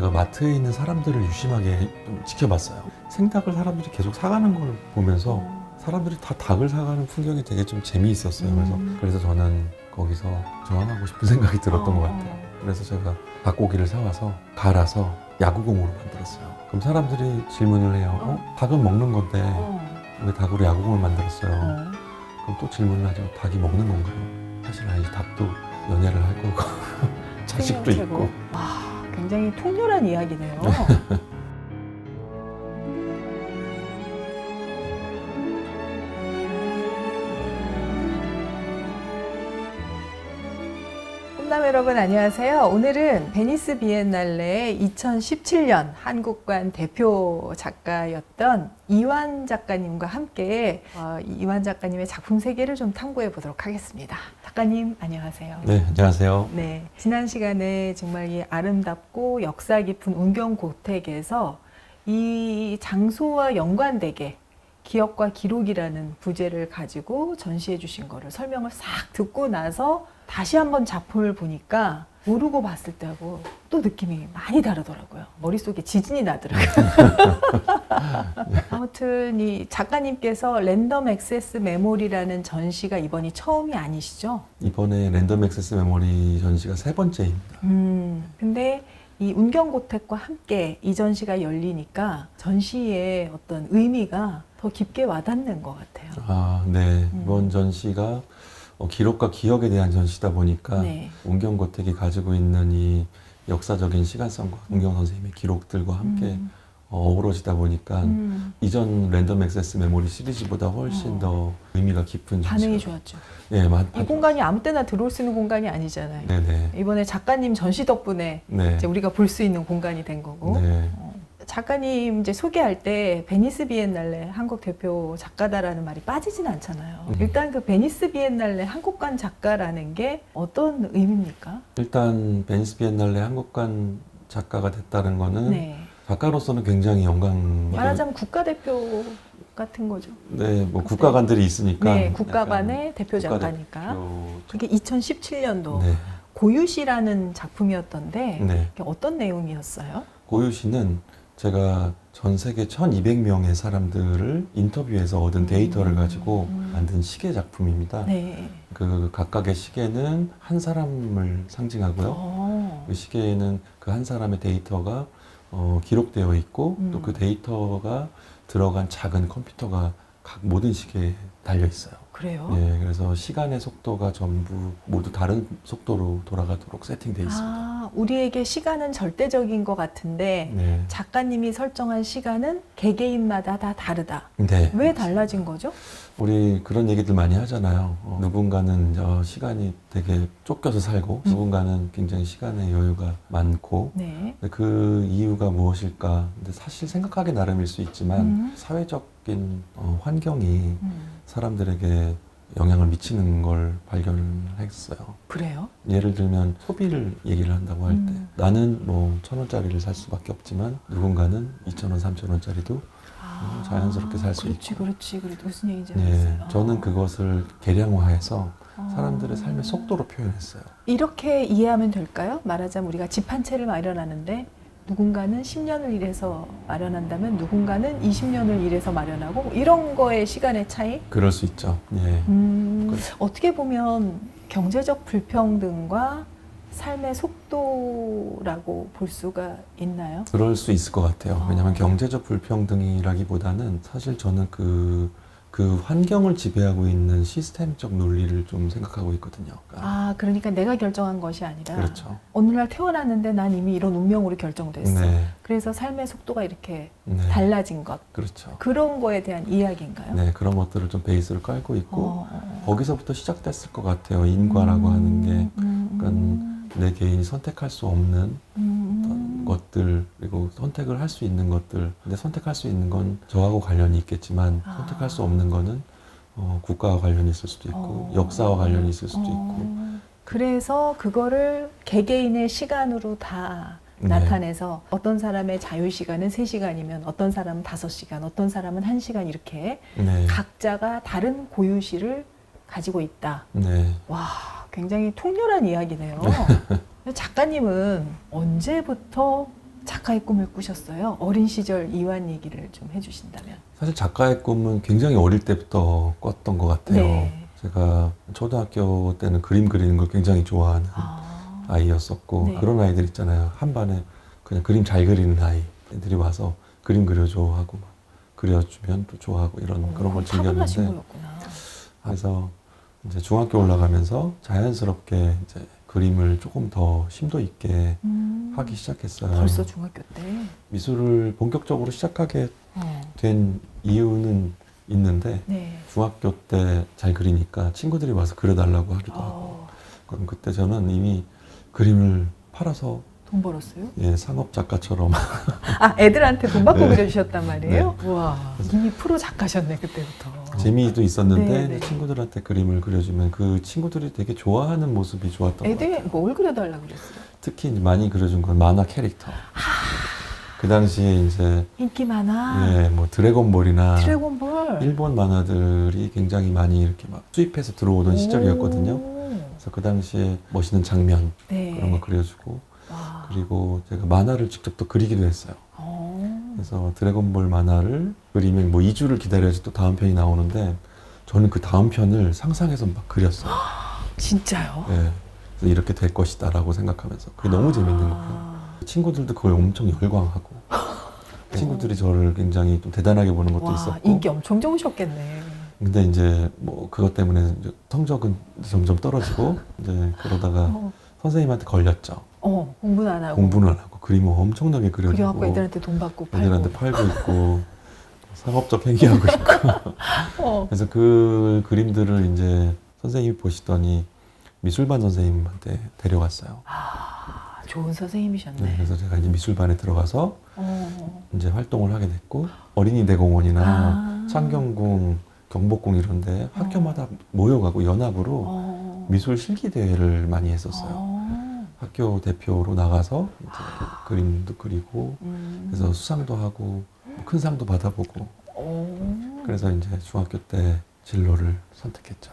제가 마트에 있는 사람들을 유심하게 좀 지켜봤어요. 생닭을 사람들이 계속 사가는 걸 보면서 사람들이 다 닭을 사가는 풍경이 되게 좀 재미있었어요. 그래서 저는 거기서 저항하고 싶은 생각이 들었던 것 같아요. 그래서 제가 닭고기를 사와서 갈아서 야구공으로 만들었어요. 그럼 사람들이 질문을 해요. 닭은 먹는 건데 왜 닭으로 야구공을 만들었어요? 그럼 또 질문을 하죠. 닭이 먹는 건가요? 사실 아니지. 닭도 연애를 할 거고 자식도 있고. 와, 굉장히 통렬한 이야기네요. 꿈남 여러분 안녕하세요. 오늘은 베니스 비엔날레 2017년 한국관 대표 작가였던 이완 작가님과 함께 이완 작가님의 작품 세계를 좀 탐구해 보도록 하겠습니다. 작가님 안녕하세요. 네, 안녕하세요. 네, 지난 시간에 정말 이 아름답고 역사 깊은 운경고택에서 이 장소와 연관되게 기억과 기록이라는 부제를 가지고 전시해 주신 거를 설명을 싹 듣고 나서 다시 한번 작품을 보니까 모르고 봤을 때하고 또 느낌이 많이 다르더라고요. 머릿속에 지진이 나더라고요. 아무튼 이 작가님께서 랜덤 액세스 메모리라는 전시가 이번이 처음이 아니시죠? 이번에 랜덤 액세스 메모리 전시가 3번째입니다. 근데 이 운경고택과 함께 이 전시가 열리니까 전시의 어떤 의미가 더 깊게 와닿는 것 같아요. 아, 네. 이번 전시가 기록과 기억에 대한 전시다 보니까 네. 운경고택이 가지고 있는 이 역사적인 시간성과 운경 선생님의 기록들과 함께 어우러지다 보니까 이전 랜덤 액세스 메모리 시리즈보다 훨씬 더 의미가 깊은 반응이 전시가. 좋았죠. 네, 이 공간이 아무 때나 들어올 수 있는 공간이 아니잖아요. 네네. 이번에 작가님 전시 덕분에 네. 이제 우리가 볼 수 있는 공간이 된 거고. 네. 작가님 이제 소개할 때 베니스 비엔날레 한국 대표 작가다라는 말이 빠지진 않잖아요. 일단 그 베니스 비엔날레 한국관 작가라는 게 어떤 의미입니까? 일단 베니스 비엔날레 한국관 작가가 됐다는 거는 네. 작가로서는 굉장히 영광. 말하자면 국가대표 같은 거죠. 네, 뭐 국가관들이 있으니까. 네, 국가관의 대표 작가니까. 그게 2017년도 네. 고유시라는 작품이었던데 네. 그게 어떤 내용이었어요? 고유시는 제가 전 세계 1200명의 사람들을 인터뷰해서 얻은 데이터를 가지고 만든 시계 작품입니다. 네. 그 각각의 시계는 한 사람을 상징하고요. 그 시계에는 그 한 사람의 데이터가 기록되어 있고 또 그 데이터가 들어간 작은 컴퓨터가 각 모든 시계에 달려 있어요. 그래요? 네, 그래서 시간의 속도가 전부 모두 다른 속도로 돌아가도록 세팅되어 있습니다. 아, 우리에게 시간은 절대적인 것 같은데 네. 작가님이 설정한 시간은 개개인마다 다 다르다. 네. 왜 달라진 거죠? 우리 그런 얘기들 많이 하잖아요. 누군가는 시간이 되게 쫓겨서 살고 누군가는 굉장히 시간의 여유가 많고 네. 그 이유가 무엇일까? 근데 사실 생각하기 나름일 수 있지만 사회적인 환경이 사람들에게 영향을 미치는 걸 발견했어요. 그래요? 예를 들면 소비를 얘기를 한다고 할 때 나는 뭐 1,000원짜리를 살 수밖에 없지만 누군가는 2,000원, 3,000원짜리도 자연스럽게 살 수 있고. 그렇지. 무슨 얘기인지 네, 알겠어요. 저는 그것을 계량화해서 사람들의 삶의 속도로 표현했어요. 이렇게 이해하면 될까요? 말하자면 우리가 집 한 채를 마련하는데 누군가는 10년을 일해서 마련한다면 누군가는 20년을 일해서 마련하고 뭐 이런 거의 시간의 차이? 그럴 수 있죠. 예. 어떻게 보면 경제적 불평등과 삶의 속도라고 볼 수가 있나요? 그럴 수 있을 것 같아요. 왜냐하면 경제적 불평등이라기보다는 사실 저는 그 환경을 지배하고 있는 시스템적 논리를 좀 생각하고 있거든요. 그러니까 내가 결정한 것이 아니라 그렇죠. 어느 날 태어났는데 난 이미 이런 운명으로 결정됐어. 네. 그래서 삶의 속도가 이렇게 네. 달라진 것. 그렇죠. 그런 거에 대한 이야기인가요? 네, 그런 것들을 좀 베이스를 깔고 있고 거기서부터 시작됐을 것 같아요. 인과라고 하는 게 그러니까 내 개인이 선택할 수 없는 어떤 것들 그리고 선택을 할 수 있는 것들 근데 선택할 수 있는 건 저하고 관련이 있겠지만 선택할 수 없는 거는 국가와 관련이 있을 수도 있고 역사와 관련이 있을 수도 있고 그래서 그거를 개개인의 시간으로 다 나타내서 어떤 사람의 자유시간은 3시간이면 어떤 사람은 5시간, 어떤 사람은 1시간 이렇게 네. 각자가 다른 고유시를 가지고 있다. 네. 와, 굉장히 통렬한 이야기네요. 작가님은 언제부터 작가의 꿈을 꾸셨어요. 어린 시절 이완 얘기를 좀 해주신다면. 사실 작가의 꿈은 굉장히 어릴 때부터 꿨던 것 같아요. 네. 제가 초등학교 때는 그림 그리는 걸 굉장히 좋아하는 아이였었고 네. 그런 아이들 있잖아요. 한 반에 그냥 그림 잘 그리는 아이들이 와서 그림 그려줘 하고 막 그려주면 또 좋아하고 이런 그런 걸 타고나신 즐겼는데 거였구나. 그래서 이제 중학교 올라가면서 자연스럽게 이제 그림을 조금 더 심도 있게 하기 시작했어요. 벌써 중학교 때. 미술을 본격적으로 시작하게 어. 된 이유는 있는데 네. 중학교 때 잘 그리니까 친구들이 와서 그려달라고 하기도 하고 어. 그럼 그때 저는 이미 그림을 팔아서 돈 벌었어요? 예, 상업 작가처럼 아, 애들한테 돈 받고 네. 그려주셨단 말이에요? 우와. 이미 프로 작가셨네, 그때부터. 재미도 있었는데 네, 네. 친구들한테 그림을 그려주면 그 친구들이 되게 좋아하는 모습이 좋았던 것 애들이 같아요. 뭘 그려달라고 그랬어요? 특히 이제 많이 그려준 건 만화 캐릭터. 그 당시에 이제 인기 많아. 예, 뭐 드래곤볼이나 드래곤볼. 일본 만화들이 굉장히 많이 이렇게 막 수입해서 들어오던 시절이었거든요. 오. 그래서 그 당시에 멋있는 장면 네. 그런 거 그려주고 와. 그리고 제가 만화를 직접 또 그리기도 했어요. 어. 그래서 드래곤볼 만화를 그리면 뭐 2주를 기다려야지 또 다음 편이 나오는데 저는 그 다음 편을 상상해서 막 그렸어요. 진짜요? 예. 그래서 이렇게 될 것이다라고 생각하면서 그게 너무 재밌는 거예요. 친구들도 그걸 엄청 열광하고 친구들이 저를 굉장히 좀 대단하게 보는 것도 와, 있었고 인기 엄청 좋으셨겠네. 근데 이제 뭐 그것 때문에 이제 성적은 점점 떨어지고 이제 그러다가 어, 선생님한테 걸렸죠. 공부는 안 하고. 공부는 안 하고 그림을 엄청나게 그려갖고 그려주고 애들한테 돈 받고 팔고. 애들한테 팔고 있고 상업적 행위하고 있고 어. 그래서 그 그림들을 이제 선생님이 보시더니 미술반 선생님한테 데려갔어요. 아, 좋은 선생님이셨네. 네, 그래서 제가 이제 미술반에 들어가서 어. 이제 활동을 하게 됐고 어린이 대공원이나 아. 창경궁, 경복궁 이런데 학교마다 모여가고 연합으로 어. 미술 실기 대회를 많이 했었어요. 어. 학교 대표로 나가서 이제 그림도 그리고 그래서 수상도 하고 큰 상도 받아보고 그래서 이제 중학교 때 진로를 선택했죠.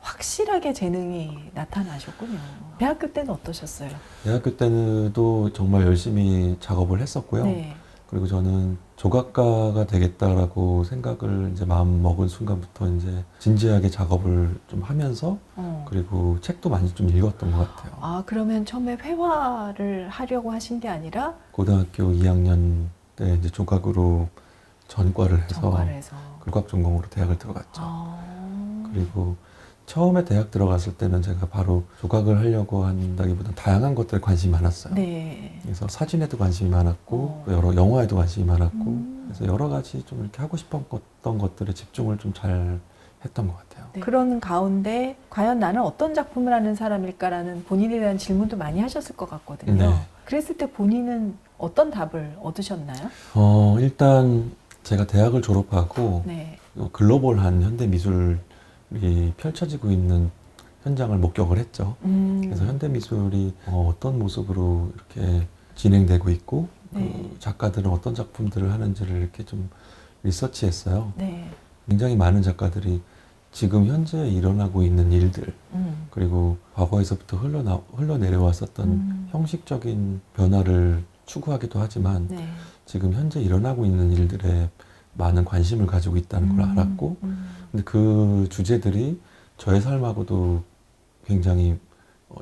확실하게 재능이 나타나셨군요. 대학교 때는 어떠셨어요? 대학교 때도 정말 열심히 작업을 했었고요. 네. 그리고 저는 조각가가 되겠다라고 생각을 이제 마음 먹은 순간부터 이제 진지하게 작업을 좀 하면서 그리고 책도 많이 좀 읽었던 것 같아요. 아, 그러면 처음에 회화를 하려고 하신 게 아니라 고등학교 2학년 때 이제 조각으로 전과를 해서 전과를 해서. 국악 전공으로 대학을 들어갔죠. 아. 그리고 처음에 대학 들어갔을 때는 제가 바로 조각을 하려고 한다기보다 다양한 것들에 관심이 많았어요. 네. 그래서 사진에도 관심이 많았고 또 여러 영화에도 관심이 많았고 그래서 여러 가지 좀 이렇게 하고 싶었던 것들에 집중을 좀 잘 했던 것 같아요. 네. 그런 가운데 과연 나는 어떤 작품을 하는 사람일까라는 본인에 대한 질문도 많이 하셨을 것 같거든요. 네. 그랬을 때 본인은 어떤 답을 얻으셨나요? 일단 제가 대학을 졸업하고 네. 글로벌한 현대 미술이 펼쳐지고 있는 현장을 목격을 했죠. 그래서 현대 미술이 어떤 모습으로 이렇게 진행되고 있고 네. 그 작가들은 어떤 작품들을 하는지를 이렇게 좀 리서치했어요. 네. 굉장히 많은 작가들이 지금 현재 일어나고 있는 일들 그리고 과거에서부터 흘러내려왔었던 형식적인 변화를 추구하기도 하지만 네. 지금 현재 일어나고 있는 일들에 많은 관심을 가지고 있다는 걸 알았고 근데 그 주제들이 저의 삶하고도 굉장히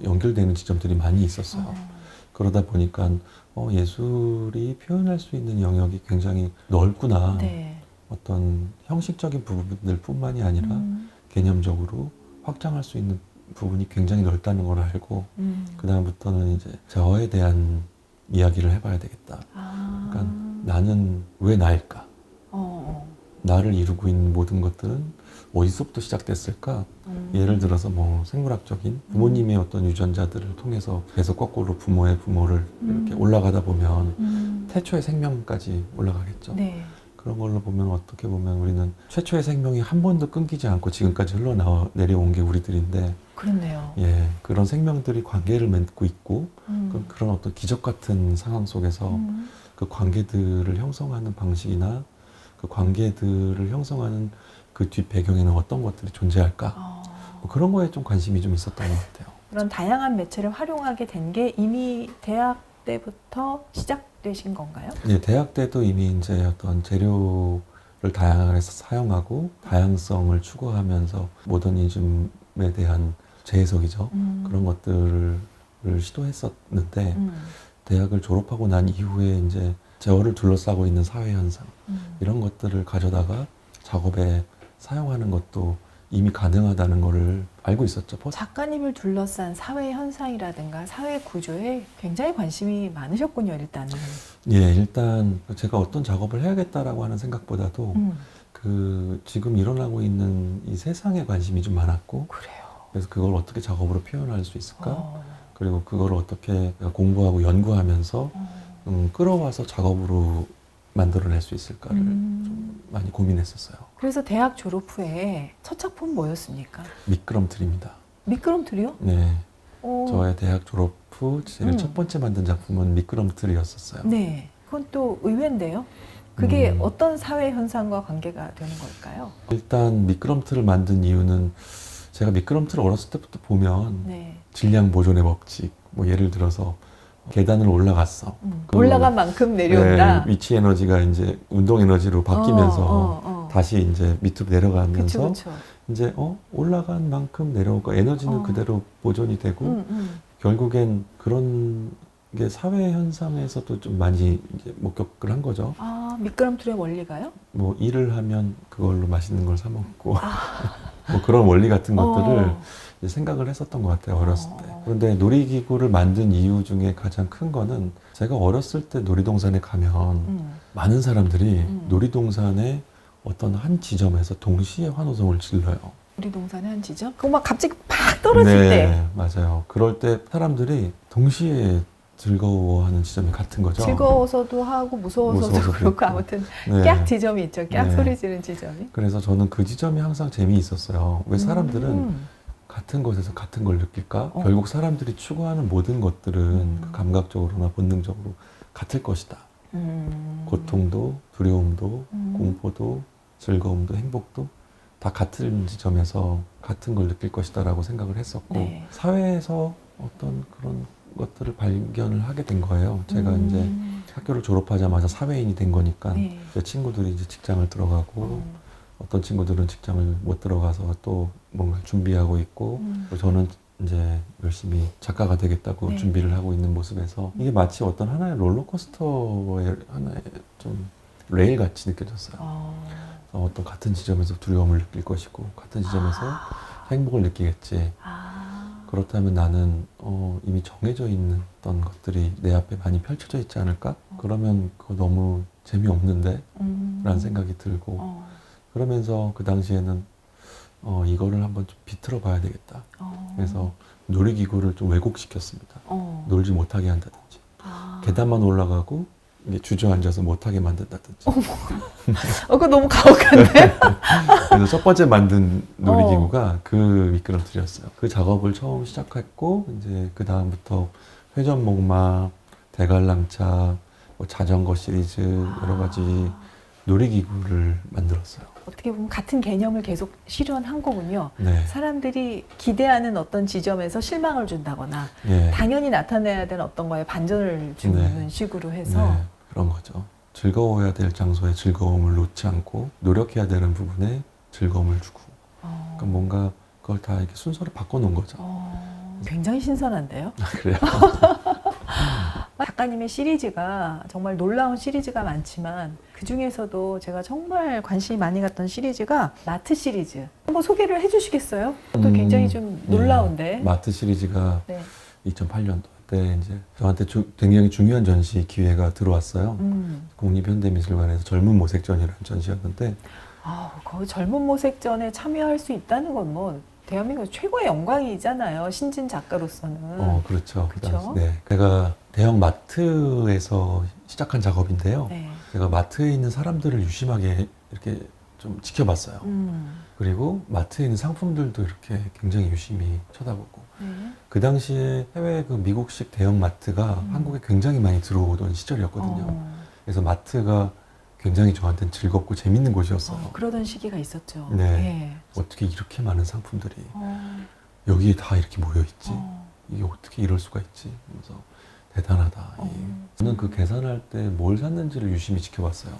연결되는 지점들이 많이 있었어요. 그러다 보니까 예술이 표현할 수 있는 영역이 굉장히 넓구나. 네. 어떤 형식적인 부분들 뿐만이 아니라 개념적으로 확장할 수 있는 부분이 굉장히 넓다는 걸 알고 그 다음부터는 이제 저에 대한 이야기를 해봐야 되겠다. 그러니까 나는 왜 나일까? 나를 이루고 있는 모든 것들은 어디서부터 시작됐을까? 예를 들어서 뭐 생물학적인 부모님의 어떤 유전자들을 통해서 계속 거꾸로 부모의 부모를 이렇게 올라가다 보면 태초의 생명까지 올라가겠죠. 네. 그런 걸로 보면 어떻게 보면 우리는 최초의 생명이 한 번도 끊기지 않고 지금까지 흘러내려온 게 우리들인데 그렇네요. 예, 그런 생명들이 관계를 맺고 있고 그런 어떤 기적 같은 상황 속에서 그 관계들을 형성하는 방식이나 그 관계들을 형성하는 그 뒷 배경에는 어떤 것들이 존재할까 뭐 그런 거에 좀 관심이 좀 있었던 것 같아요. 그런 다양한 매체를 활용하게 된 게 이미 대학 때부터 시작된 시작되신 건가요? 네, 대학 때도 이미 이제 어떤 재료를 다양하게 사용하고 다양성을 추구하면서 모더니즘에 대한 재해석이죠. 그런 것들을 시도했었는데 대학을 졸업하고 난 이후에 이제 저를 둘러싸고 있는 사회 현상 이런 것들을 가져다가 작업에 사용하는 것도 이미 가능하다는 거를 알고 있었죠. 작가님을 둘러싼 사회 현상이라든가 사회 구조에 굉장히 관심이 많으셨군요, 일단은. 예, 일단 제가 어떤 작업을 해야겠다라고 하는 생각보다도 그 지금 일어나고 있는 이 세상에 관심이 좀 많았고 그래요. 그래서 그걸 어떻게 작업으로 표현할 수 있을까? 그리고 그걸 어떻게 공부하고 연구하면서 끌어와서 작업으로 만들어낼 수 있을까를 좀 많이 고민했었어요. 그래서 대학 졸업 후에 첫 작품 뭐였습니까? 미끄럼틀입니다. 미끄럼틀이요? 네, 어, 저의 대학 졸업 후 제일 첫 번째 만든 작품은 미끄럼틀이었었어요. 네, 그건 또 의외인데요. 그게 음. 어떤 사회 현상과 관계가 되는 걸까요? 일단 미끄럼틀을 만든 이유는 제가 미끄럼틀을 어렸을 때부터 보면 네, 질량 보존의 법칙, 뭐 예를 들어서 계단을 올라갔어. 그 올라간 만큼 내려온다. 네, 위치 에너지가 이제 운동 에너지로 바뀌면서 다시 이제 밑으로 내려가면서 그쵸. 이제 올라간 만큼 내려오고 에너지는 그대로 보존이 되고 결국엔 그런 게 사회 현상에서도 좀 많이 이제 목격을 한 거죠. 아, 미끄럼틀의 원리가요? 뭐 일을 하면 그걸로 맛있는 걸 사 먹고 뭐 그런 원리 같은 것들을 이제 생각을 했었던 것 같아요, 어렸을 때. 그런데 놀이기구를 만든 이유 중에 가장 큰 거는 제가 어렸을 때 놀이동산에 가면 많은 사람들이 놀이동산의 어떤 한 지점에서 동시에 환호성을 질러요. 놀이동산의 한 지점? 그거 막 갑자기 팍 떨어질 네, 때. 맞아요. 그럴 때 사람들이 동시에 즐거워하는 지점이 같은 거죠. 즐거워서도 하고 무서워서도 무서워서도 그렇고 있고. 아무튼 네. 깍 지점이 있죠. 깍 네. 소리 지르는 지점이. 그래서 저는 그 지점이 항상 재미있었어요. 왜 사람들은 같은 곳에서 같은 걸 느낄까? 결국 사람들이 추구하는 모든 것들은 그 감각적으로나 본능적으로 같을 것이다. 고통도, 두려움도, 공포도, 즐거움도, 행복도 다 같은 지점에서 같은 걸 느낄 것이다 라고 생각을 했었고 네. 사회에서 어떤 그런 것들을 발견을 하게 된 거예요. 제가 이제 학교를 졸업하자마자 사회인이 된 거니까 네. 제 친구들이 이제 직장을 들어가고 어떤 친구들은 직장을 못 들어가서 또 뭔가 준비하고 있고 그리고 저는 이제 열심히 작가가 되겠다고 네. 준비를 하고 있는 모습에서 이게 마치 어떤 하나의 롤러코스터의 하나의 좀 레일 같이 느껴졌어요. 어떤 같은 지점에서 두려움을 느낄 것이고 같은 지점에서 행복을 느끼겠지. 그렇다면 나는 이미 정해져 있는 어떤 것들이 내 앞에 많이 펼쳐져 있지 않을까? 그러면 그거 너무 재미없는데? 라는 생각이 들고 그러면서 그 당시에는 이거를 한번 좀 비틀어 봐야 되겠다. 그래서 놀이기구를 좀 왜곡시켰습니다. 놀지 못하게 한다든지 계단만 올라가고 이게 주저앉아서 못하게 만든다든지. 그거 너무 가혹한데? 그래서 첫 번째 만든 놀이기구가 그 미끄럼틀이었어요. 그 작업을 처음 시작했고 이제 그 다음부터 회전목마, 대관람차, 뭐 자전거 시리즈 여러 가지 놀이기구를 만들었어요. 어떻게 보면 같은 개념을 계속 실현한 거군요. 네. 사람들이 기대하는 어떤 지점에서 실망을 준다거나 네. 당연히 나타내야 되는 어떤 거에 반전을 주는 식으로 해서 네. 그런 거죠. 즐거워야 될 장소에 즐거움을 놓지 않고 노력해야 되는 부분에 즐거움을 주고 그러니까 뭔가 그걸 다 이렇게 순서를 바꿔놓은 거죠. 굉장히 신선한데요? 그래요? 작가님의 시리즈가 정말 놀라운 시리즈가 많지만 그 중에서도 제가 정말 관심이 많이 갔던 시리즈가 마트 시리즈. 한번 소개를 해주시겠어요? 또 굉장히 좀 놀라운데. 마트 시리즈가 네. 2008년도 때 이제 저한테 굉장히 중요한 전시 기회가 들어왔어요. 국립현대미술관에서 젊은 모색전이라는 전시였는데 거기 젊은 모색전에 참여할 수 있다는 건 뭐 대한민국 최고의 영광이잖아요. 신진 작가로서는. 그렇죠. 그렇죠. 네, 제가 대형 마트에서 시작한 작업인데요. 네. 제가 마트에 있는 사람들을 유심하게 이렇게 좀 지켜봤어요. 그리고 마트에 있는 상품들도 이렇게 굉장히 유심히 쳐다보고 네. 그 당시에 해외 그 미국식 대형 마트가 한국에 굉장히 많이 들어오던 시절이었거든요. 그래서 마트가 굉장히 저한테는 즐겁고 재밌는 곳이었어요. 그러던 시기가 있었죠. 네. 네. 어떻게 이렇게 많은 상품들이 여기에 다 이렇게 모여 있지? 이게 어떻게 이럴 수가 있지? 그래서 대단하다. 저는 그 계산할 때 뭘 샀는지를 유심히 지켜봤어요.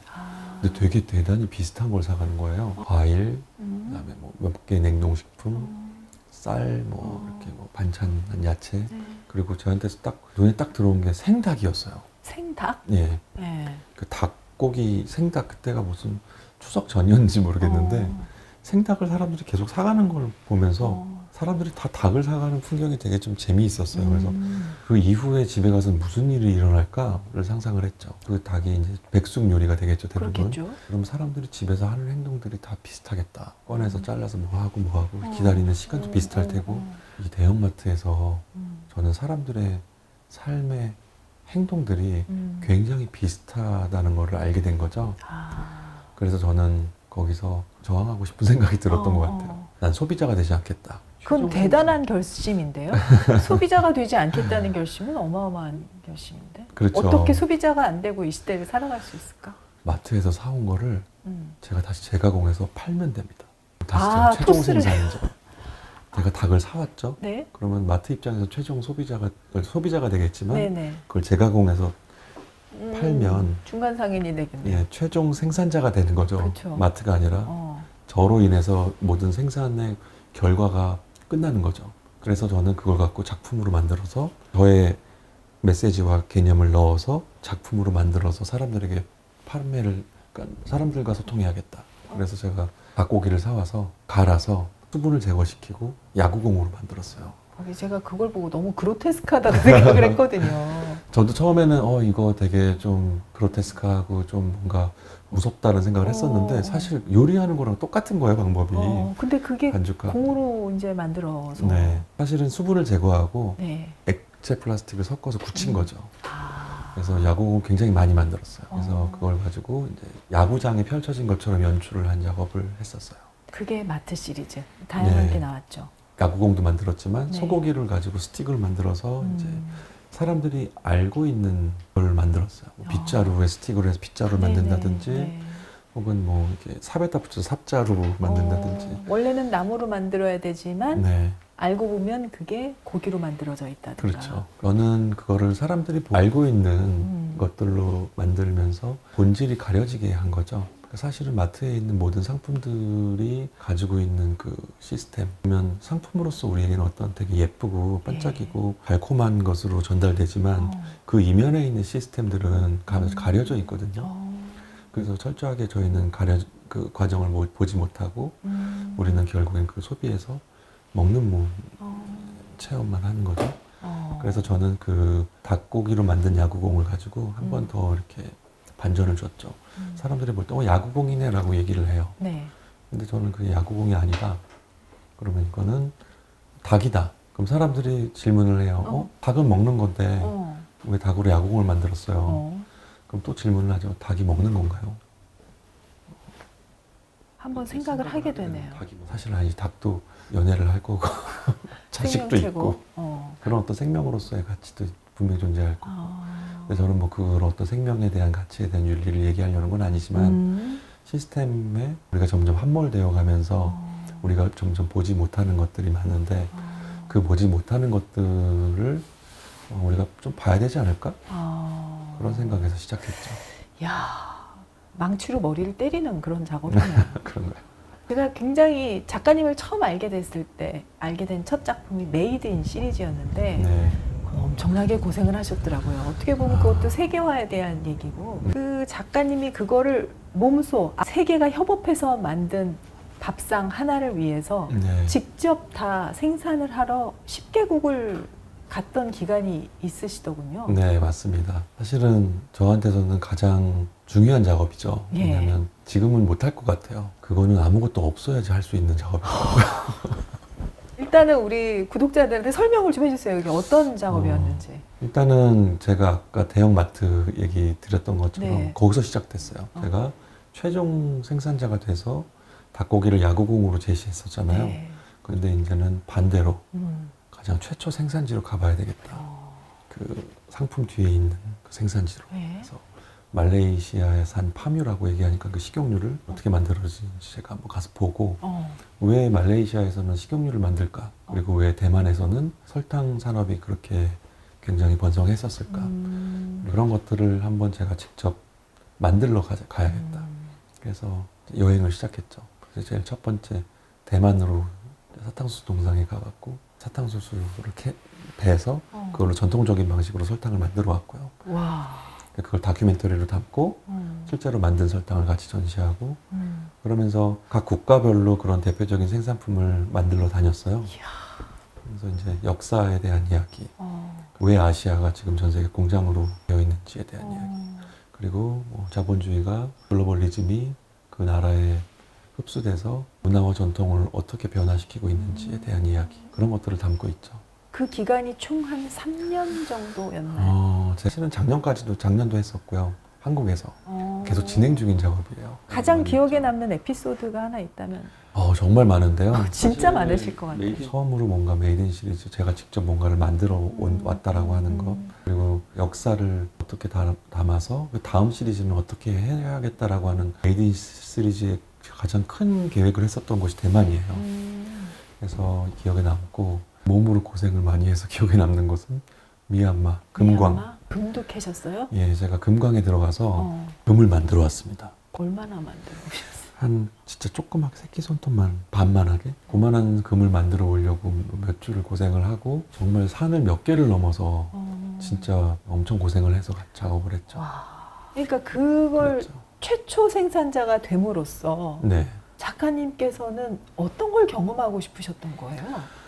근데 되게 대단히 비슷한 걸 사가는 거예요. 과일, 그다음에 뭐 몇 개 냉동식품, 쌀, 뭐 이렇게 뭐 반찬, 야채. 그리고 저한테 딱 눈에 딱 들어온 게 생닭이었어요. 생닭? 예, 네. 그 닭고기 생닭 그때가 무슨 추석 전이었는지 모르겠는데 생닭을 사람들이 계속 사가는 걸 보면서 사람들이 다 닭을 사가는 풍경이 되게 좀 재미있었어요. 그래서 그 이후에 집에 가서 무슨 일이 일어날까를 상상을 했죠. 그 닭이 이제 백숙 요리가 되겠죠, 대부분. 그렇겠죠. 그럼 사람들이 집에서 하는 행동들이 다 비슷하겠다. 꺼내서 잘라서 뭐 하고 기다리는 시간도 비슷할 테고. 이 대형마트에서 저는 사람들의 삶의 행동들이 굉장히 비슷하다는 걸 알게 된 거죠. 그래서 저는 거기서 저항하고 싶은 생각이 들었던 것 같아요. 난 소비자가 되지 않겠다. 그건 대단한 결심인데요. 소비자가 되지 않겠다는 결심은 어마어마한 결심인데. 그렇죠. 어떻게 소비자가 안 되고 이 시대를 살아갈 수 있을까? 마트에서 사온 거를 제가 다시 재가공해서 팔면 됩니다. 다시 아, 제가 최종 토스를 생산이죠. 제가 닭을 사왔죠. 네. 그러면 마트 입장에서 최종 소비자가 되겠지만 네네. 그걸 재가공해서 팔면 중간 상인이 되겠네요. 예, 최종 생산자가 되는 거죠. 그렇죠. 마트가 아니라 저로 인해서 모든 생산의 결과가 끝나는 거죠. 그래서 저는 그걸 갖고 작품으로 만들어서 저의 메시지와 개념을 넣어서 작품으로 만들어서 사람들에게 판매를, 그러니까 사람들과 소통해야겠다. 그래서 제가 닭고기를 사와서 갈아서 수분을 제거시키고 야구공으로 만들었어요. 제가 그걸 보고 너무 그로테스크하다고 생각을 했거든요. 저도 처음에는 이거 되게 좀 그로테스크하고 좀 뭔가 무섭다는 생각을 했었는데 사실 요리하는 거랑 똑같은 거예요, 방법이. 근데 그게 반죽하고. 공으로 이제 만들어서. 네. 사실은 수분을 제거하고 네. 액체 플라스틱을 섞어서 굳힌 거죠. 그래서 야구공을 굉장히 많이 만들었어요. 그래서 그걸 가지고 이제 야구장에 펼쳐진 것처럼 연출을 한 작업을 했었어요. 그게 마트 시리즈. 다양하게 네. 나왔죠. 야구공도 만들었지만 네. 소고기를 가지고 스틱을 만들어서 이제 사람들이 알고 있는 걸 만들었어요. 뭐 빗자루에 스틱으로 해서 빗자루를 만든다든지 네. 혹은 뭐 이렇게 삽에다 붙여서 삽자루로 만든다든지. 원래는 나무로 만들어야 되지만 네, 알고 보면 그게 고기로 만들어져 있다든가. 그렇죠. 저는 그거를 사람들이 알고 있는 것들로 만들면서 본질이 가려지게 한 거죠. 사실은 마트에 있는 모든 상품들이 가지고 있는 그 시스템 보면 상품으로서 우리에게는 어떤 되게 예쁘고 반짝이고 달콤한 것으로 전달되지만 그 이면에 있는 시스템들은 가려져 있거든요. 그래서 철저하게 저희는 그 과정을 보지 못하고 우리는 결국엔 그 소비에서 먹는 몸 체험만 하는 거죠. 그래서 저는 그 닭고기로 만든 야구공을 가지고 한 번 더 이렇게 반전을 줬죠. 사람들이 볼 때 야구공이네 라고 얘기를 해요. 네. 근데 저는 그게 야구공이 아니다. 그러면 이거는 닭이다. 그럼 사람들이 질문을 해요. 닭은 먹는 건데 왜 닭으로 야구공을 만들었어요? 그럼 또 질문을 하죠. 닭이 먹는 건가요? 한번 생각을 하게 되네요. 닭이 사실 아니 닭도 연애를 할 거고 자식도 있고 그런 어떤 생명으로서의 가치도 분명히 존재할 거고. 근데 저는 뭐 그런 어떤 생명에 대한 가치에 대한 윤리를 얘기하려는 건 아니지만 시스템에 우리가 점점 함몰되어 가면서 우리가 점점 보지 못하는 것들이 많은데 그 보지 못하는 것들을 우리가 좀 봐야 되지 않을까? 그런 생각에서 시작했죠. 야, 망치로 머리를 때리는 그런 작업이네요. 그런가요? 제가 굉장히 작가님을 처음 알게 됐을 때 알게 된 첫 작품이 메이드 인 시리즈였는데 네. 엄청나게 고생을 하셨더라고요. 어떻게 보면 그것도 세계화에 대한 얘기고 그 작가님이 그거를 몸소 세계가 협업해서 만든 밥상 하나를 위해서 네. 직접 다 생산을 하러 10개국을 갔던 기간이 있으시더군요. 네, 맞습니다. 사실은 저한테서는 가장 중요한 작업이죠. 예. 왜냐하면 지금은 못할 것 같아요. 그거는 아무것도 없어야지 할 수 있는 작업이더라고요. 일단은 우리 구독자들한테 설명을 좀 해주세요. 이게 어떤 작업이었는지. 일단은 제가 아까 대형마트 얘기 드렸던 것처럼 네. 거기서 시작됐어요. 제가 최종 생산자가 돼서 닭고기를 야구공으로 제시했었잖아요. 네. 그런데 이제는 반대로 가장 최초 생산지로 가봐야 되겠다. 그 상품 뒤에 있는 그 생산지로. 네. 그래서 말레이시아산 파뮤라고 얘기하니까 그 식용유를 어떻게 만들어지는지 제가 한번 가서 보고 왜 말레이시아에서는 식용유를 만들까? 그리고 왜 대만에서는 설탕 산업이 그렇게 굉장히 번성했었을까. 그런 것들을 한번 제가 직접 만들러 가야겠다. 그래서 여행을 시작했죠. 그래서 제일 첫 번째 대만으로 사탕수수 농장에 가갖고 사탕수수를 배서 그걸로 전통적인 방식으로 설탕을 만들어 왔고요. 와. 그걸 다큐멘터리로 담고 실제로 만든 설탕을 같이 전시하고 그러면서 각 국가별로 그런 대표적인 생산품을 만들러 다녔어요. 그래서 이제 역사에 대한 이야기, 왜 아시아가 지금 전 세계 공장으로 되어 있는지에 대한 이야기, 그리고 뭐 자본주의가 글로벌리즘이 그 나라에 흡수돼서 문화와 전통을 어떻게 변화시키고 있는지에 대한 이야기, 그런 것들을 담고 있죠. 그 기간이 총 한 3년 정도였나요? 사실은 작년도 했었고요. 한국에서 계속 진행 중인 작업이에요. 가장 기억에 남는 에피소드가 하나 있다면? 정말 많은데요. 진짜 많으실 것 같아요. 처음으로 뭔가 메이드 시리즈, 제가 직접 뭔가를 만들어 왔다라고 하는 거, 그리고 역사를 어떻게 담아서 그 다음 시리즈는 어떻게 해야겠다라고 하는 메이드 시리즈의 가장 큰 계획을 했었던 곳이 대만이에요. 그래서 기억에 남고, 몸으로 고생을 많이 해서 기억에 남는 곳은 미얀마, 금광. 미얀마? 금도 캐셨어요? 예, 제가 금광에 들어가서 금을 만들어 왔습니다. 얼마나 만들어 오셨어요? 한 진짜 조그맣게 새끼손톱만 반만하게 그만한 금을 만들어 오려고 몇 주를 고생을 하고 정말 산을 몇 개를 넘어서 진짜 엄청 고생을 해서 작업을 했죠. 와. 그러니까 그걸 그랬죠. 최초 생산자가 됨으로써 네. 작가님께서는 어떤 걸 경험하고 싶으셨던 거예요?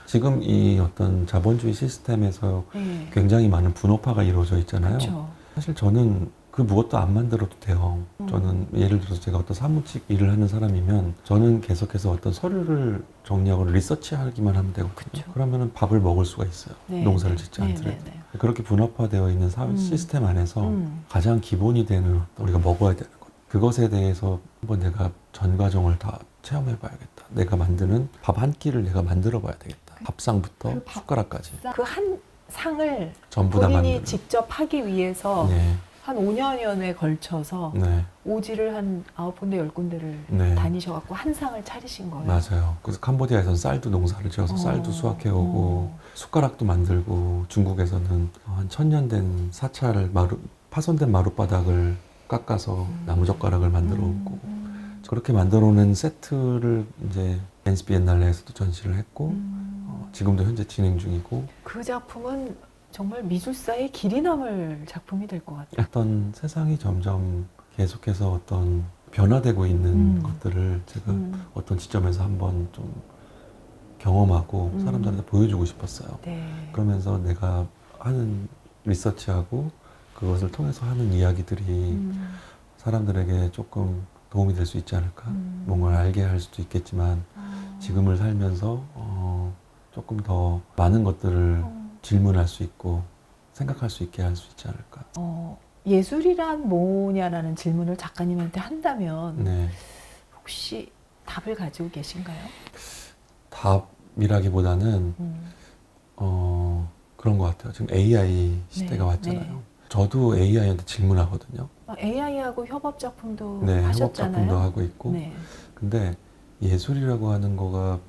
지금 이 어떤 자본주의 시스템에서 네. 굉장히 많은 분업화가 이루어져 있잖아요. 그렇죠. 사실 저는 그 무엇도 안 만들어도 돼요. 저는 예를 들어서 제가 어떤 사무직 일을 하는 사람이면 저는 계속해서 어떤 서류를 정리하고 리서치하기만 하면 되거든요. 그쵸. 그러면은 밥을 먹을 수가 있어요. 네. 농사를 짓지 네, 않더라도. 네, 네. 그렇게 분업화되어 있는 시스템 안에서 가장 기본이 되는 우리가 먹어야 되는 것. 그것에 대해서 한번 내가 전 과정을 다 체험해 봐야겠다. 내가 만드는 밥 한 끼를 내가 만들어 봐야 되겠다. 밥상부터 그 숟가락까지. 그 한 상을 전부 다 본인이 만드는. 직접 하기 위해서 네. 한 5년여에 걸쳐서 네. 오지를 한 9군데, 10군데를 네. 다니셔갖고 한 상을 차리신 거예요. 맞아요. 그래서 캄보디아에서는 쌀도 농사를 지어서 쌀도 수확해오고 숟가락도 만들고 중국에서는 한 1000년 된 사찰을 파손된 마룻바닥을 깎아서 나무젓가락을 만들어 오고 그렇게 만들어 오는 세트를 이제 벤스 비엔날레에서도 전시를 했고 지금도 현재 진행 중이고 그 작품은 정말 미술사의 길이 남을 작품이 될 것 같아요. 어떤 세상이 점점 계속해서 어떤 변화되고 있는 것들을 제가 어떤 지점에서 한번 좀 경험하고 사람들한테 보여주고 싶었어요. 네. 그러면서 내가 하는 리서치하고 그것을 통해서 하는 이야기들이 사람들에게 조금 도움이 될 수 있지 않을까? 뭔가를 알게 할 수도 있겠지만 지금을 살면서 조금 더 많은 것들을 질문할 수 있고 생각할 수 있게 할 수 있지 않을까? 예술이란 뭐냐라는 질문을 작가님한테 한다면 네. 혹시 답을 가지고 계신가요? 답이라기보다는 그런 것 같아요. 지금 AI 시대가 네, 왔잖아요. 네. 저도 AI한테 질문하거든요. AI하고 협업 작품도 네, 협업 하셨잖아요. 작품도 하고 있고. 네. 근데 예술이라고 하는 거가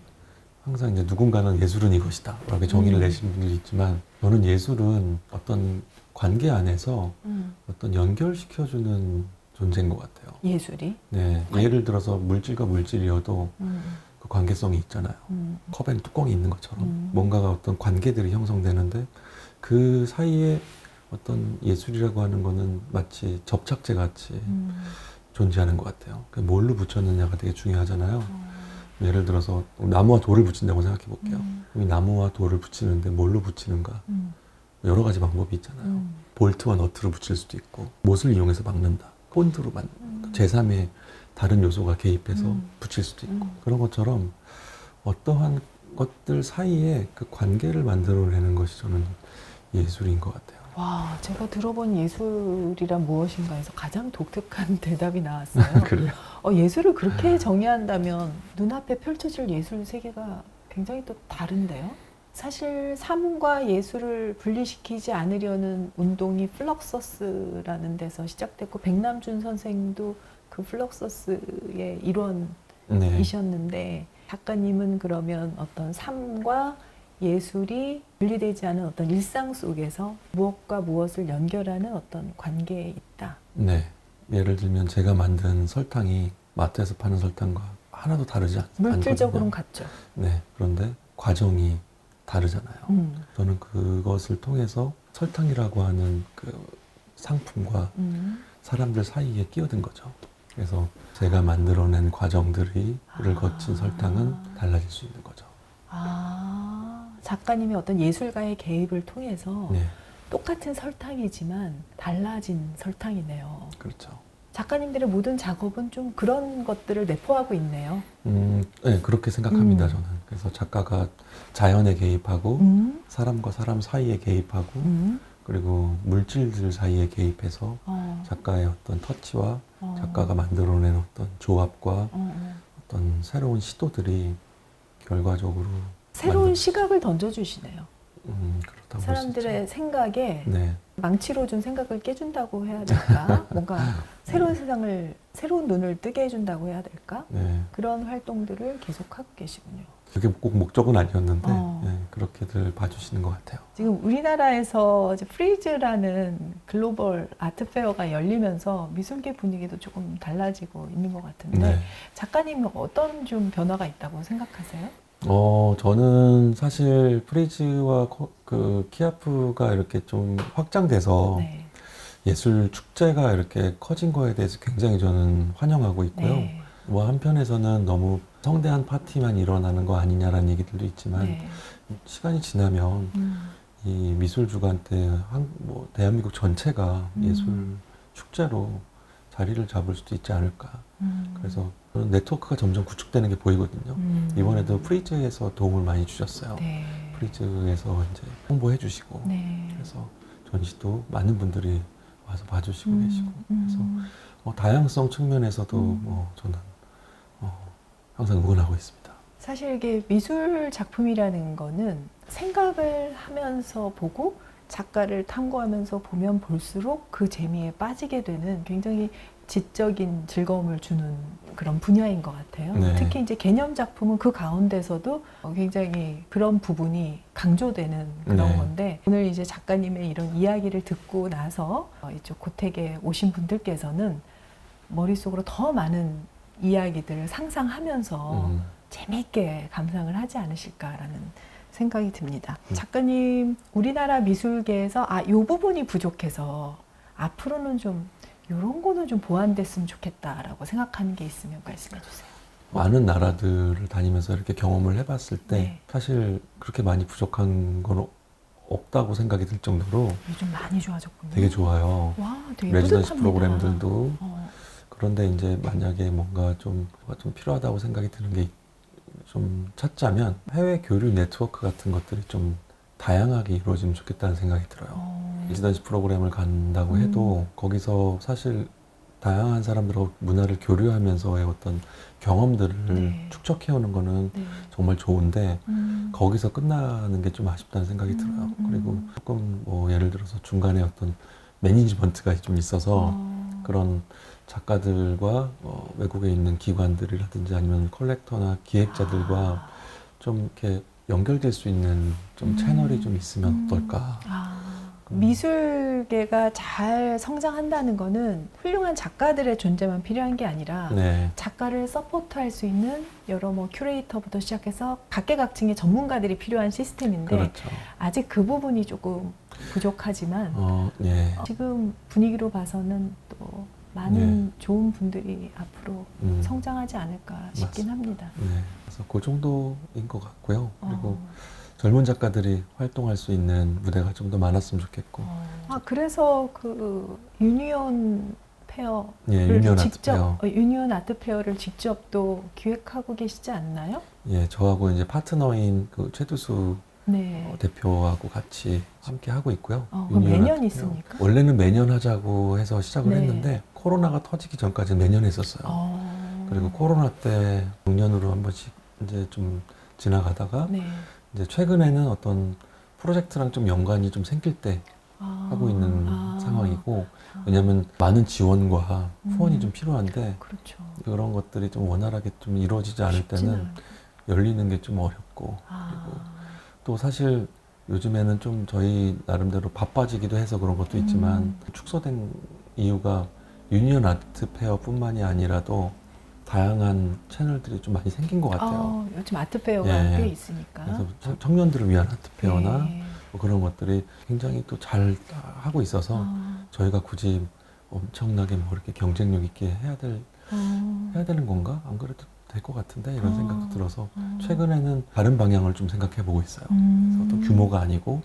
항상 이제 누군가는 예술은 이것이다. 이렇게 정의를 내시는 분들이 있지만 저는 예술은 어떤 관계 안에서 어떤 연결시켜주는 존재인 것 같아요. 예술이? 네, 예를 들어서 물질과 물질이어도 그 관계성이 있잖아요. 컵에는 뚜껑이 있는 것처럼 뭔가가 어떤 관계들이 형성되는데 그 사이에 어떤 예술이라고 하는 거는 마치 접착제 같이 존재하는 것 같아요. 뭘로 붙였느냐가 되게 중요하잖아요. 예를 들어서 나무와 돌을 붙인다고 생각해 볼게요. 이 나무와 돌을 붙이는데 뭘로 붙이는가? 여러 가지 방법이 있잖아요. 볼트와 너트로 붙일 수도 있고 못을 이용해서 막는다. 본드로 제3의 다른 요소가 개입해서 붙일 수도 있고 그런 것처럼 어떠한 것들 사이에 그 관계를 만들어내는 것이 저는 예술인 것 같아요. 와, 제가 들어본 예술이란 무엇인가 해서 가장 독특한 대답이 나왔어요. 그래요? 예술을 그렇게 정의한다면 눈앞에 펼쳐질 예술 세계가 굉장히 또 다른데요? 사실 삶과 예술을 분리시키지 않으려는 운동이 플럭서스라는 데서 시작됐고 백남준 선생도 그 플럭서스의 일원이셨는데 작가님은 그러면 어떤 삶과 예술이 분리되지 않은 어떤 일상 속에서 무엇과 무엇을 연결하는 어떤 관계에 있다. 네. 예를 들면 제가 만든 설탕이 마트에서 파는 설탕과 하나도 다르지 물질적으로는 않거든요. 같죠. 네. 그런데 과정이 다르잖아요. 저는 그것을 통해서 설탕이라고 하는 그 상품과 사람들 사이에 끼어든 거죠. 그래서 제가 만들어낸 과정들을 거친 설탕은 달라질 수 있는 거죠. 작가님의 어떤 예술가의 개입을 통해서 네. 똑같은 설탕이지만 달라진 설탕이네요. 그렇죠. 작가님들의 모든 작업은 좀 그런 것들을 내포하고 있네요. 네, 그렇게 생각합니다, 저는. 그래서 작가가 자연에 개입하고, 사람과 사람 사이에 개입하고, 그리고 물질들 사이에 개입해서 작가의 어떤 터치와 작가가 만들어낸 어떤 조합과 어떤 새로운 시도들이 결과적으로 새로운 시각을 던져주시네요. 그렇다고 볼수 사람들의 있죠. 생각에 네, 망치로 준 생각을 깨준다고 해야 될까? 뭔가 새로운 세상을, 새로운 눈을 뜨게 해준다고 해야 될까? 네. 그런 활동들을 계속하고 계시군요. 그게 꼭 목적은 아니었는데 어. 네, 그렇게들 봐주시는 것 같아요. 지금 우리나라에서 이제 프리즈라는 글로벌 아트 페어가 열리면서 미술계 분위기도 조금 달라지고 있는 것 같은데 네. 작가님은 어떤 좀 변화가 있다고 생각하세요? 저는 사실 프리즈와 그 키아프가 이렇게 좀 확장돼서 네. 예술 축제가 이렇게 커진 거에 대해서 굉장히 저는 환영하고 있고요. 네. 뭐 한편에서는 너무 성대한 파티만 일어나는 거 아니냐라는 얘기들도 있지만 네. 시간이 지나면 이 미술 주간 때 뭐 대한민국 전체가 예술 축제로 자리를 잡을 수도 있지 않을까. 그래서 그런 네트워크가 점점 구축되는 게 보이거든요. 이번에도 프리즈에서 도움을 많이 주셨어요. 네. 프리즈에서 이제 홍보해 주시고 네. 그래서 전시도 많은 분들이 와서 봐주시고 계시고 그래서 음. 다양성 측면에서도 저는 항상 응원하고 있습니다. 사실 이게 미술 작품이라는 거는 생각을 하면서 보고 작가를 탐구하면서 보면 볼수록 그 재미에 빠지게 되는 굉장히 지적인 즐거움을 주는 그런 분야인 것 같아요. 네. 특히 이제 개념 작품은 그 가운데서도 굉장히 그런 부분이 강조되는 그런 네. 건데 오늘 이제 작가님의 이런 이야기를 듣고 나서 이쪽 고택에 오신 분들께서는 머릿속으로 더 많은 이야기들을 상상하면서 재미있게 감상을 하지 않으실까라는 생각이 듭니다. 작가님, 우리나라 미술계에서 이 부분이 부족해서 앞으로는 좀 이런 거는 좀 보완됐으면 좋겠다라고 생각하는 게 있으면 말씀해 주세요. 많은 나라들을 다니면서 이렇게 경험을 해봤을 때 네. 사실 그렇게 많이 부족한 건 없다고 생각이 들 정도로 요즘 많이 좋아졌군요. 되게 좋아요. 와, 되게 레지던시 뿌듯합니다. 프로그램들도 그런데 이제 만약에 뭔가 좀 필요하다고 생각이 드는 게 좀 찾자면 해외 교류 네트워크 같은 것들이 좀 다양하게 이루어지면 좋겠다는 생각이 들어요. 레지던시 프로그램을 간다고 해도 거기서 사실 다양한 사람들하고 문화를 교류하면서의 어떤 경험들을 네. 축적해오는 거는 네. 정말 좋은데 거기서 끝나는 게 좀 아쉽다는 생각이 들어요. 그리고 조금 뭐 예를 들어서 중간에 어떤 매니지먼트가 좀 있어서 그런 작가들과 외국에 있는 기관들이라든지 아니면 컬렉터나 기획자들과 좀 이렇게 연결될 수 있는 좀 채널이 좀 있으면 어떨까. 미술계가 잘 성장한다는 거는 훌륭한 작가들의 존재만 필요한 게 아니라 네. 작가를 서포트할 수 있는 여러 뭐 큐레이터부터 시작해서 각계각층의 전문가들이 필요한 시스템인데 그렇죠. 아직 그 부분이 조금 부족하지만 네. 지금 분위기로 봐서는 또 많은 좋은 분들이 앞으로 성장하지 않을까 싶긴 맞습니다. 합니다. 네. 그래서 그 정도인 것 같고요. 그리고 젊은 작가들이 활동할 수 있는 무대가 좀 더 많았으면 좋겠고. 그래서 그 유니온 페어를 예, 유니온 직접 아트 유니온 아트 페어를 직접 또 기획하고 계시지 않나요? 예, 저하고 이제 파트너인 그 최두수 네. 대표하고 같이 함께 하고 있고요. 그럼 유니온 매년 아트 페어. 있습니까? 원래는 매년 하자고 해서 시작을 네. 했는데 코로나가 터지기 전까지는 매년 했었어요. 그리고 코로나 때 6년으로 한 번씩 이제 좀 지나가다가 네. 이제 최근에는 어떤 프로젝트랑 좀 연관이 좀 생길 때 하고 있는 상황이고 왜냐하면 많은 지원과 후원이 좀 필요한데 그렇죠. 그런 것들이 좀 원활하게 좀 이루어지지 않을 쉽지는 때는 않아요. 열리는 게 좀 어렵고 그리고 또 사실 요즘에는 좀 저희 나름대로 바빠지기도 해서 그런 것도 있지만 축소된 이유가 유니언 아트 페어뿐만이 아니라도 다양한 채널들이 좀 많이 생긴 것 같아요. 요즘 아트페어가 예. 꽤 있으니까. 그래서 청년들을 위한 아트 페어나 네. 뭐 그런 것들이 굉장히 또 잘 하고 있어서 저희가 굳이 엄청나게 뭐 이렇게 경쟁력 있게 해야 되는 건가? 안 그래도 될 것 같은데 이런 생각도 들어서 최근에는 다른 방향을 좀 생각해 보고 있어요. 그래서 또 규모가 아니고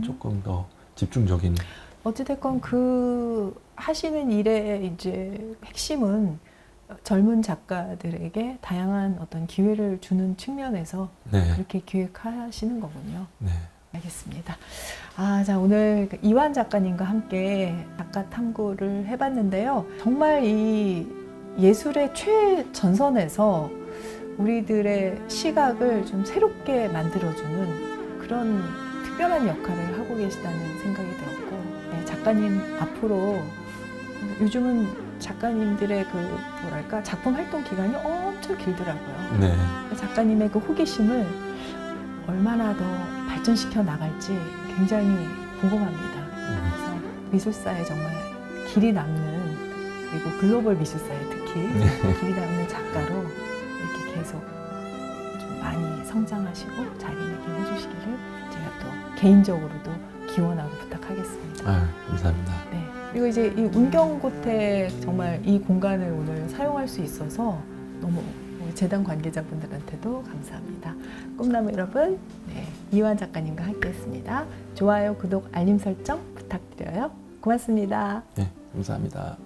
조금 더 집중적인. 어찌됐건 그 하시는 일의 이제 핵심은 젊은 작가들에게 다양한 어떤 기회를 주는 측면에서 네, 그렇게 기획하시는 거군요. 네, 알겠습니다. 자, 오늘 이완 작가님과 함께 작가 탐구를 해봤는데요. 정말 이 예술의 최전선에서 우리들의 시각을 좀 새롭게 만들어주는 그런 특별한 역할을 하고 계시다는 생각이 들었고, 네, 작가님 앞으로 요즘은 작가님들의 그 뭐랄까 작품 활동 기간이 엄청 길더라고요. 네. 작가님의 그 호기심을 얼마나 더 발전시켜 나갈지 굉장히 궁금합니다. 그래서 미술사에 정말 길이 남는, 그리고 글로벌 미술사에 특히 길이 남는 작가로 이렇게 계속 좀 많이 성장하시고 자리매김 해주시기를 제가 또 개인적으로도 기원하고 부탁하겠습니다. 감사합니다. 네. 그리고 이제 이 운경고택 정말 이 공간을 오늘 사용할 수 있어서 너무 우리 재단 관계자분들한테도 감사합니다. 꿈나무 여러분, 네, 이완 작가님과 함께했습니다. 좋아요, 구독, 알림 설정 부탁드려요. 고맙습니다. 네, 감사합니다.